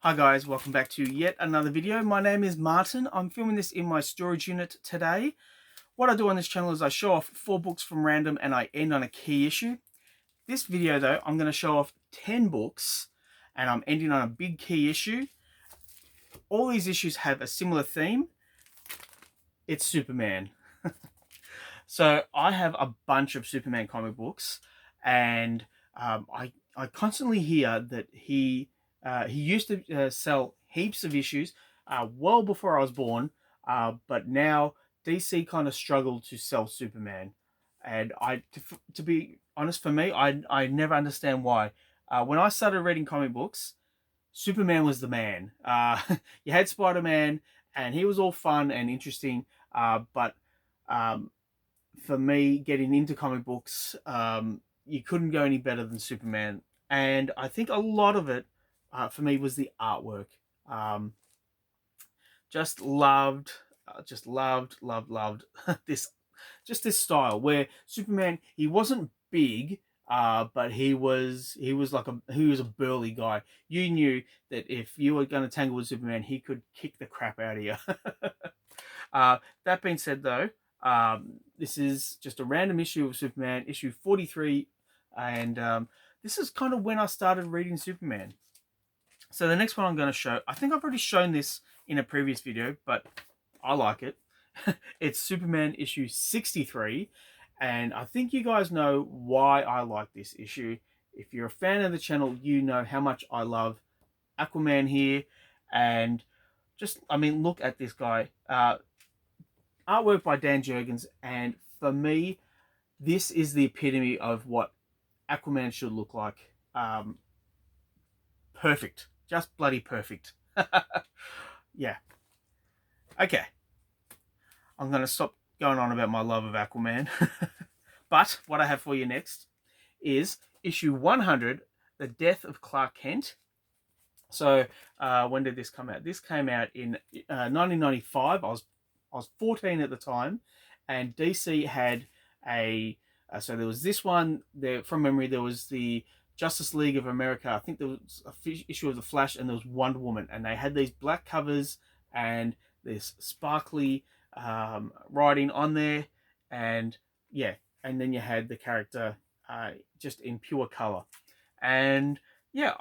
Hi guys, welcome back to yet another video. My name is Martin. I'm filming this in my storage unit today. What I do on this channel is I show off 4 books from random and I end on a key issue. This video though, I'm going to show off 10 books and I'm ending on a big key issue. All these issues have a similar theme. It's Superman. So I have a bunch of Superman comic books and I constantly hear that he used to sell heaps of issues well before I was born, but now DC kind of struggled to sell Superman. And to be honest, for me, I never understand why. When I started reading comic books, Superman was the man. You had Spider-Man, and he was all fun and interesting, but um, for me, getting into comic books, you couldn't go any better than Superman. And I think a lot of it, for me, was the artwork. Um, just loved this, just this style where Superman, he wasn't big, but he was a burly guy. You knew that if you were going to tangle with Superman, he could kick the crap out of you. That being said, though, this is just a random issue of Superman, issue 43, and this is kind of when I started reading Superman. So the next one I'm going to show, I think I've already shown this in a previous video, but I like it. It's Superman issue 63, and I think you guys know why I like this issue. If you're a fan of the channel, you know how much I love Aquaman here, and just, I mean, look at this guy. Artwork by Dan Jurgens, and for me, this is the epitome of what Aquaman should look like. Perfect. Just bloody perfect. Yeah. Okay. I'm going to stop going on about my love of Aquaman. But what I have for you next is issue 100, The Death of Clark Kent. So when did this come out? This came out in 1995. I was 14 at the time, and DC had so there was this one there from memory. There was the Justice League of America. I think there was a issue of the Flash, and there was Wonder Woman, and they had these black covers and this sparkly writing on there, and yeah, and then you had the character just in pure color, and yeah,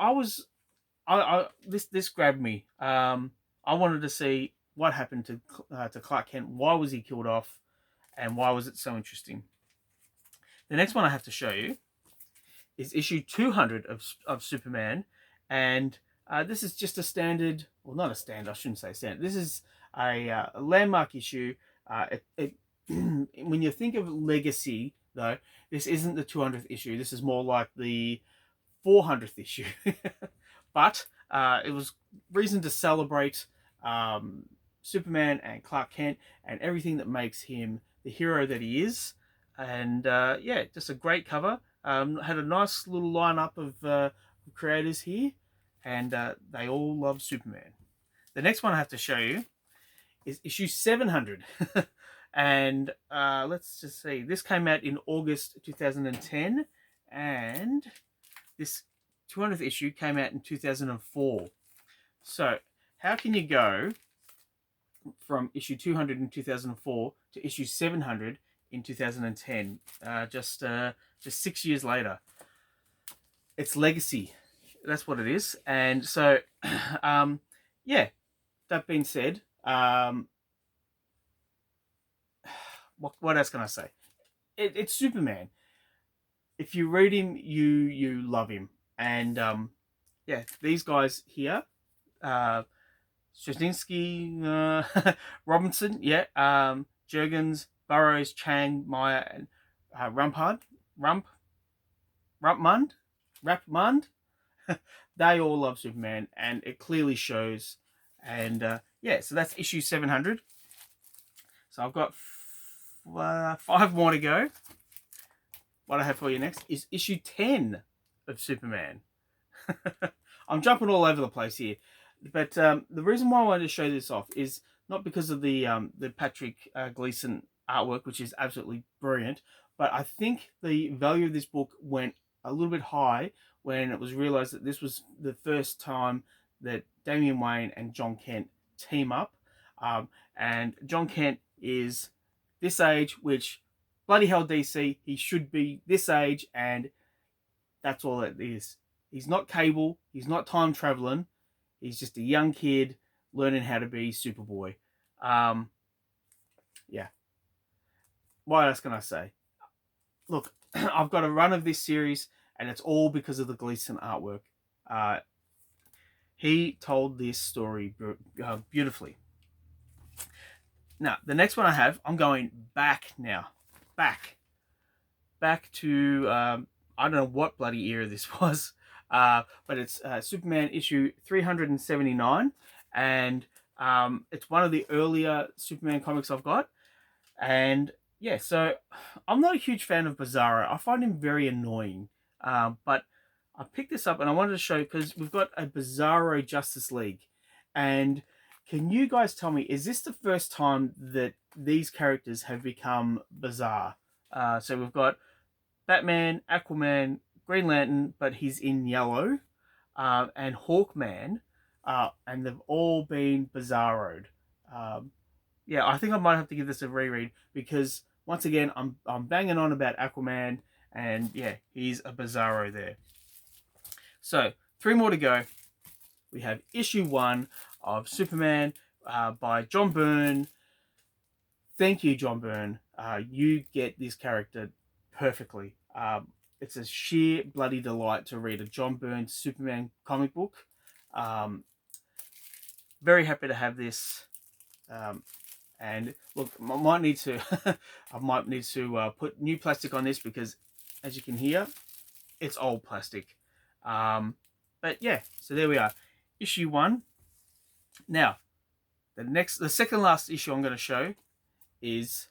this grabbed me. I wanted to see what happened to Clark Kent. Why was he killed off, and why was it so interesting? The next one I have to show you is issue 200 of Superman, and this is just a standard. Well, not a standard. I shouldn't say standard. This is a landmark issue. When you think of legacy, though, this isn't the 200th issue. This is more like the 400th issue. But it was reason to celebrate Superman and Clark Kent and everything that makes him the hero that he is. And yeah, just a great cover. Had a nice little lineup of creators here, and they all love Superman. The next one I have to show you is issue 700. And let's just see. This came out in August 2010, and this 200th issue came out in 2004. So how can you go from issue 200 in 2004 to issue 700 in 2010? Just 6 years later. It's legacy. That's what it is. And so, yeah, that being said, what else can I say? It's Superman. If you read him, you love him. And yeah, these guys here, Straczynski, Robinson, yeah, Jurgens, Burroughs, Chang, Meyer, and Rapmund, they all love Superman, and it clearly shows. And yeah, so that's issue 700. So I've got 5 more to go. What I have for you next is issue 10 of Superman. I'm jumping all over the place here, but the reason why I wanted to show this off is not because of the Patrick Gleason artwork, which is absolutely brilliant, but I think the value of this book went a little bit high when it was realized that this was the first time that Damian Wayne and John Kent team up. And John Kent is this age, which bloody hell DC, he should be this age, and that's all it is. He's not Cable, he's not time traveling, he's just a young kid learning how to be Superboy. Yeah. What else can I say? Look, I've got a run of this series, and it's all because of the Gleason artwork. He told this story beautifully. Now, the next one I have, I'm going back now. Back to, I don't know what bloody era this was, but it's Superman issue 379, and it's one of the earlier Superman comics I've got. And yeah, so I'm not a huge fan of Bizarro. I find him very annoying, but I picked this up and I wanted to show, because we've got a Bizarro Justice League. And can you guys tell me, is this the first time that these characters have become bizarre? So we've got Batman, Aquaman, Green Lantern, but he's in yellow, and Hawkman, and they've all been bizarroed. Yeah, I think I might have to give this a reread, because once again, I'm banging on about Aquaman, and yeah, he's a bizarro there. So 3 more to go. We have issue 1 of Superman by John Byrne. Thank you, John Byrne. You get this character perfectly. It's a sheer bloody delight to read a John Byrne Superman comic book. Very happy to have this. And look, I might need to put new plastic on this, because as you can hear, it's old plastic. But yeah, so there we are, issue 1. Now, the second last issue I'm going to show is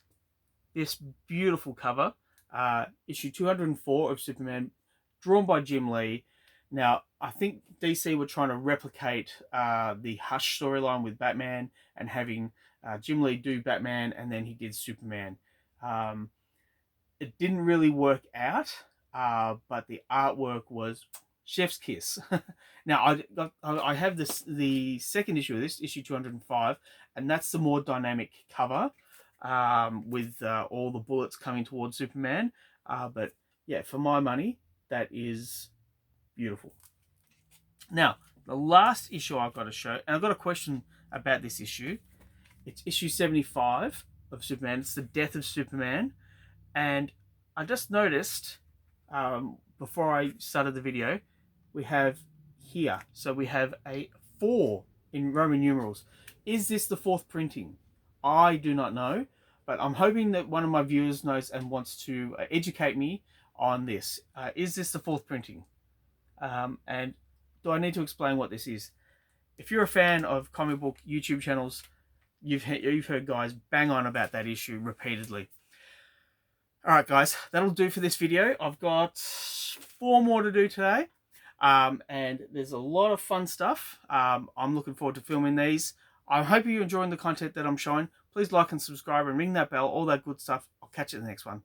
this beautiful cover, issue 204 of Superman, drawn by Jim Lee. Now, I think DC were trying to replicate the Hush storyline with Batman, and having Jim Lee do Batman, and then he did Superman. It didn't really work out, but the artwork was chef's kiss. Now, I have the second issue of this, issue 205, and that's the more dynamic cover, with all the bullets coming towards Superman. But yeah, for my money, that is beautiful. Now, the last issue I've got to show, and I've got a question about this issue. It's issue 75 of Superman. It's the death of Superman. And I just noticed, before I started the video, we have here. So we have a 4 in Roman numerals. Is this the 4th printing? I do not know, but I'm hoping that one of my viewers knows and wants to educate me on this. Is this the 4th printing? And do I need to explain what this is? If you're a fan of comic book YouTube channels, you've heard guys bang on about that issue repeatedly. Alright guys, that'll do for this video. I've got 4 more to do today. And there's a lot of fun stuff. I'm looking forward to filming these. I hope you're enjoying the content that I'm showing. Please like and subscribe and ring that bell, all that good stuff. I'll catch you in the next one.